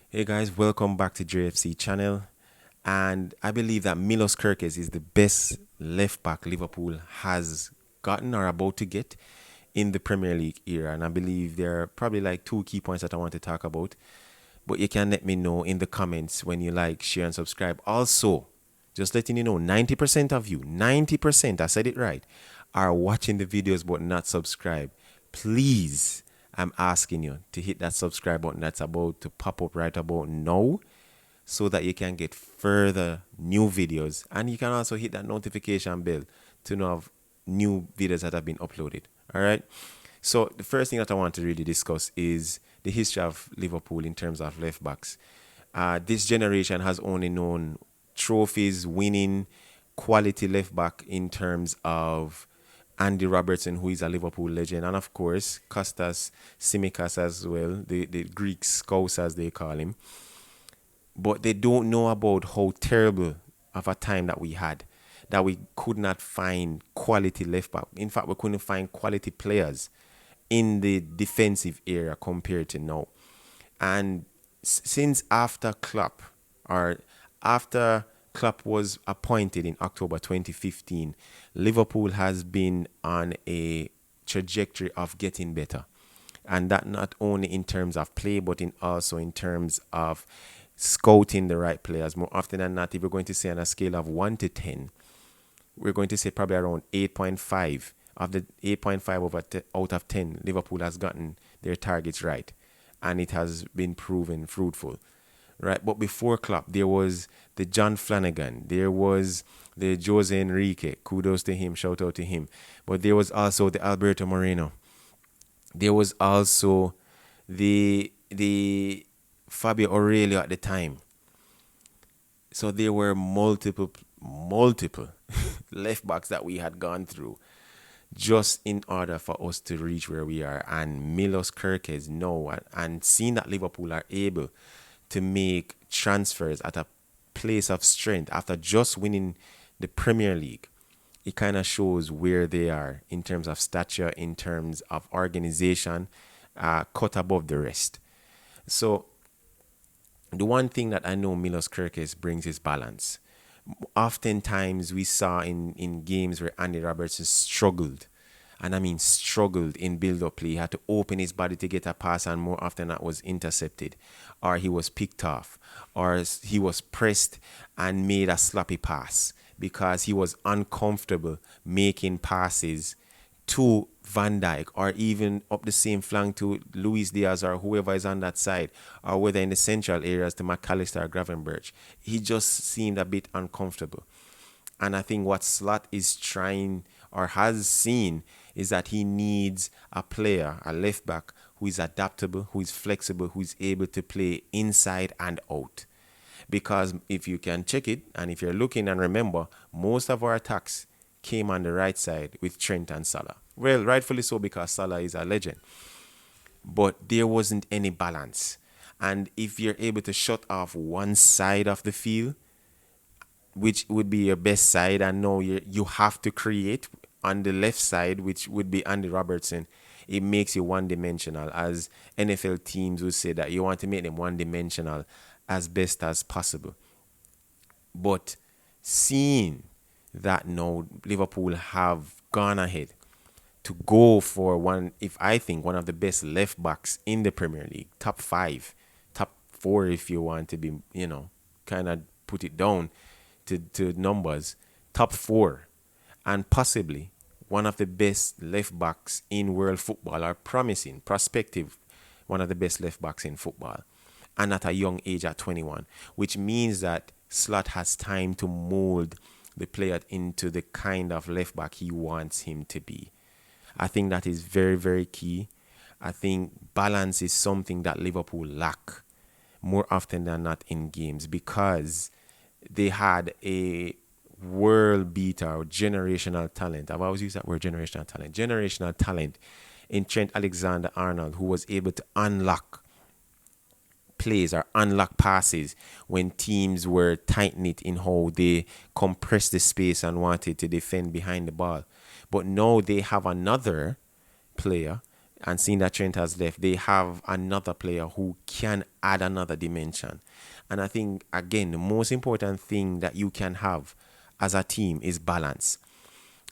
Hey guys, welcome back to JFC channel. And I believe that Milos Kerkez is the best left back Liverpool has gotten or about to get in the Premier League era. And I believe there are probably like two key points that I want to talk about. But you can let me know in the comments when you like, share, and subscribe. Also, just letting you know, 90% of you, 90%, I said it right, are watching the videos but not subscribed. Please, I'm asking you to hit that subscribe button that's about to pop up right about now so that you can get further new videos. And you can also hit that notification bell to know of new videos that have been uploaded. All right. So the first thing that I want to really discuss is the history of Liverpool in terms of left backs. This generation has only known trophies, winning, quality left back in terms of Andy Robertson, who is a Liverpool legend, and of course Kostas Tsimikas as well, the Greek scouse as they call him. But they don't know about how terrible of a time that we had, that we could not find quality left back. In fact, we couldn't find quality players in the defensive area compared to now. And since after Klopp, or after Klopp was appointed in October 2015, Liverpool has been on a trajectory of getting better. And that not only in terms of play, but also in terms of scouting the right players. More often than not, if we're going to say on a scale of 1 to 10, we're going to say probably around 8.5. Of the 8.5 out of 10, Liverpool has gotten their targets right, and it has been proven fruitful, right? But before Klopp, there was the John Flanagan, there was the Jose Enrique, kudos to him, shout out to him. But there was also the Alberto Moreno. There was also the Fabio Aurelio at the time. So there were multiple left backs that we had gone through just in order for us to reach where we are. And Milos Kerkez no, and seeing that Liverpool are able to make transfers at a place of strength after just winning the Premier League, it kind of shows where they are in terms of stature, in terms of organization, cut above the rest. So the one thing that I know Milos Kerkez brings is balance. Oftentimes we saw in games where Andy Robertson struggled, and I mean struggled in build-up play. He had to open his body to get a pass, and more often that was intercepted, or he was picked off, or he was pressed and made a sloppy pass because he was uncomfortable making passes to Van Dijk, or even up the same flank to Luis Diaz or whoever is on that side, or whether in the central areas to McAllister or Gravenberch. He just seemed a bit uncomfortable. And I think what Slot is trying or has seen is that he needs a player, a left back, who is adaptable, who is flexible, who is able to play inside and out. Because if you can check it, and if you're looking and remember, most of our attacks came on the right side with Trent and Salah. Well, rightfully so, because Salah is a legend. But there wasn't any balance. And if you're able to shut off one side of the field, which would be your best side, and now you have to create on the left side, which would be Andy Robertson, it makes you one-dimensional. As NFL teams would say that you want to make them one-dimensional as best as possible. But seeing that now Liverpool have gone ahead to go for one, if I think one of the best left backs in the Premier League, top 5, top 4 if you want to be, kind of put it down to numbers, top 4, and possibly one of the best left backs in world football, or promising, prospective, one of the best left backs in football, and at a young age at 21, which means that Slot has time to mold the player into the kind of left back he wants him to be. I think that is very, very key. I think balance is something that Liverpool lack more often than not in games, because they had a world beater or generational talent. I've always used that word, generational talent. Generational talent in Trent Alexander-Arnold, who was able to unlock plays or unlock passes when teams were tight-knit in how they compressed the space and wanted to defend behind the ball. But now they have another player and seeing that Trent has left, they have another player who can add another dimension. And I think, again, the most important thing that you can have as a team is balance.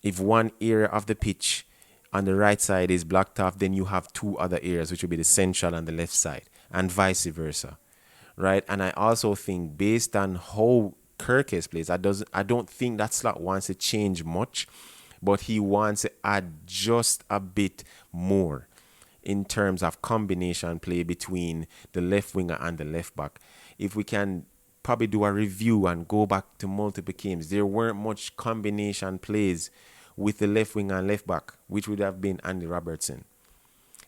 If one area of the pitch on the right side is blocked off, then you have two other areas, which will be the central and the left side, and vice versa, right? And I also think, based on how Kerkez plays, I don't think that slot wants to change much, but he wants to add just a bit more in terms of combination play between the left winger and the left back. If we can probably do a review and go back to multiple games, there weren't much combination plays with the left winger and left back, which would have been Andy Robertson.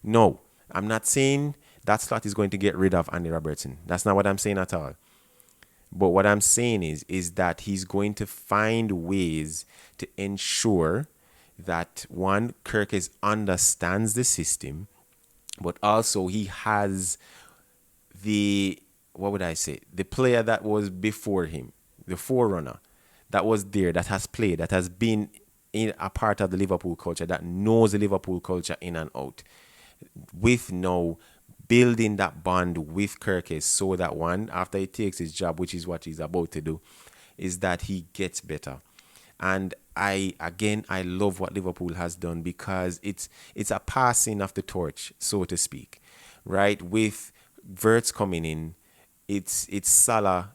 No, I'm not saying that slot is going to get rid of Andy Robertson. That's not what I'm saying at all. But what I'm saying is that he's going to find ways to ensure that, one, Kerkez understands the system, but also he has the, what would I say, the player that was before him, the forerunner that was there, that has played, that has been in a part of the Liverpool culture, that knows the Liverpool culture in and out, with now building that bond with Kerkez, so that, one, after he takes his job, which is what he's about to do, is that he gets better. And I love what Liverpool has done, because it's a passing of the torch, so to speak, right? With Verts coming in, it's Salah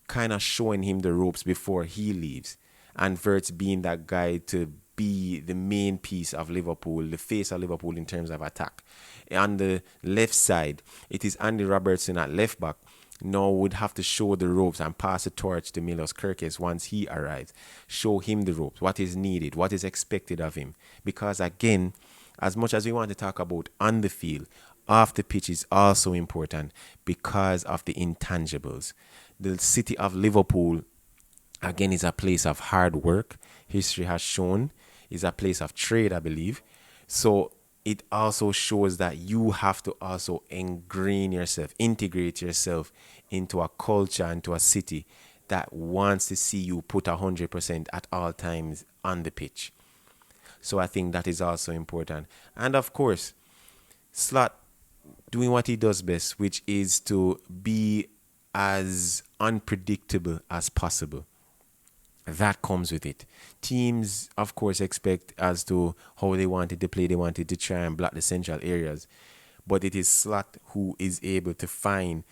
kind of showing him the ropes before he leaves, and Verts being that guy to be the main piece of Liverpool, the face of Liverpool in terms of attack. On the left side, it is Andy Robertson at left back. Now would have to show the ropes and pass the torch to Milos Kerkez once he arrives. Show him the ropes, what is needed, what is expected of him. Because, again, as much as we want to talk about on the field, off the pitch is also important because of the intangibles. The city of Liverpool, again, is a place of hard work. History has shown is a place of trade, I believe. So it also shows that you have to also ingrain yourself, integrate yourself into a culture, into a city that wants to see you put 100% at all times on the pitch. So I think that is also important. And of course, Slot doing what he does best, which is to be as unpredictable as possible. That comes with it. Teams, of course, expect as to how they wanted to play. They wanted to try and block the central areas. But it is Slot who is able to find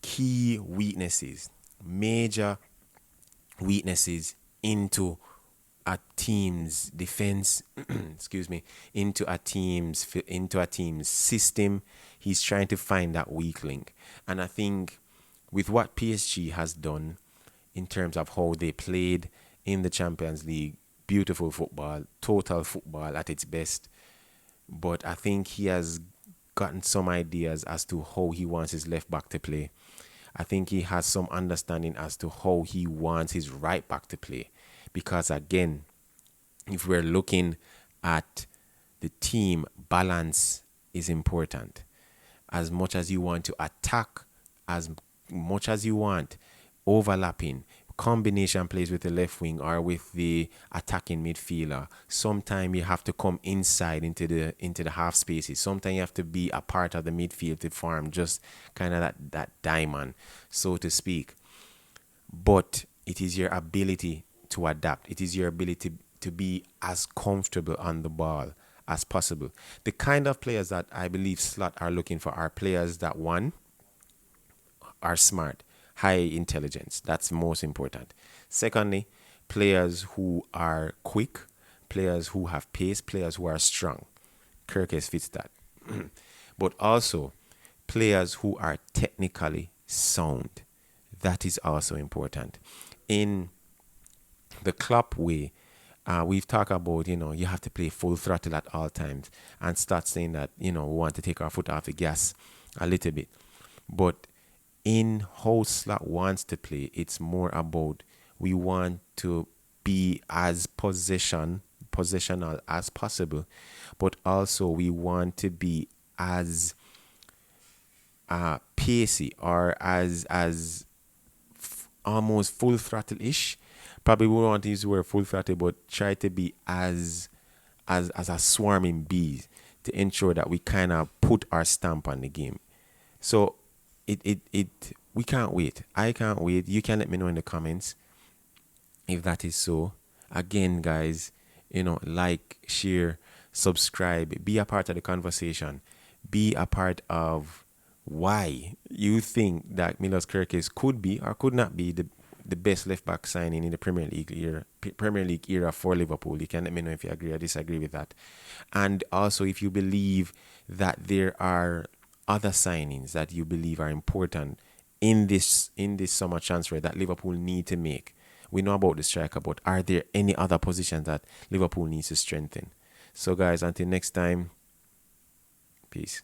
key weaknesses, major weaknesses into a team's defense, excuse me, into a team's system. He's trying to find that weak link. And I think with what PSG has done in terms of how they played in the Champions League, beautiful football, total football at its best. But I think he has gotten some ideas as to how he wants his left back to play. I think he has some understanding as to how he wants his right back to play. Because, again, if we're looking at the team, balance is important. As much as you want to attack, as much as you want overlapping, combination plays with the left wing or with the attacking midfielder. Sometimes you have to come inside into the half spaces. Sometimes you have to be a part of the midfield to form just kind of that diamond, so to speak. But it is your ability to adapt. It is your ability to be as comfortable on the ball as possible. The kind of players that I believe Slot are looking for are players that, one, are smart, high intelligence. That's most important. Secondly, players who are quick, players who have pace, players who are strong. Kerkez fits that. But also players who are technically sound. That is also important. In the Klopp way, we've talked about, you have to play full throttle at all times and start saying that, we want to take our foot off the gas a little bit. But in how Slot wants to play, it's more about we want to be as positional as possible, but also we want to be as pacey or as almost full throttle-ish. Probably we want to use the word full throttle, but try to be as a swarming bee, to ensure that we kind of put our stamp on the game. So we can't wait. I can't wait. You can let me know in the comments if that is so. Again, guys, like, share, subscribe, be a part of the conversation, be a part of why you think that Milos Kerkez could be or could not be the best left back signing in the Premier League era for Liverpool. You can let me know if you agree or disagree with that. And also if you believe that there are other signings that you believe are important in this summer transfer that Liverpool need to make. We know about the striker, but are there any other positions that Liverpool needs to strengthen? So guys, until next time, peace.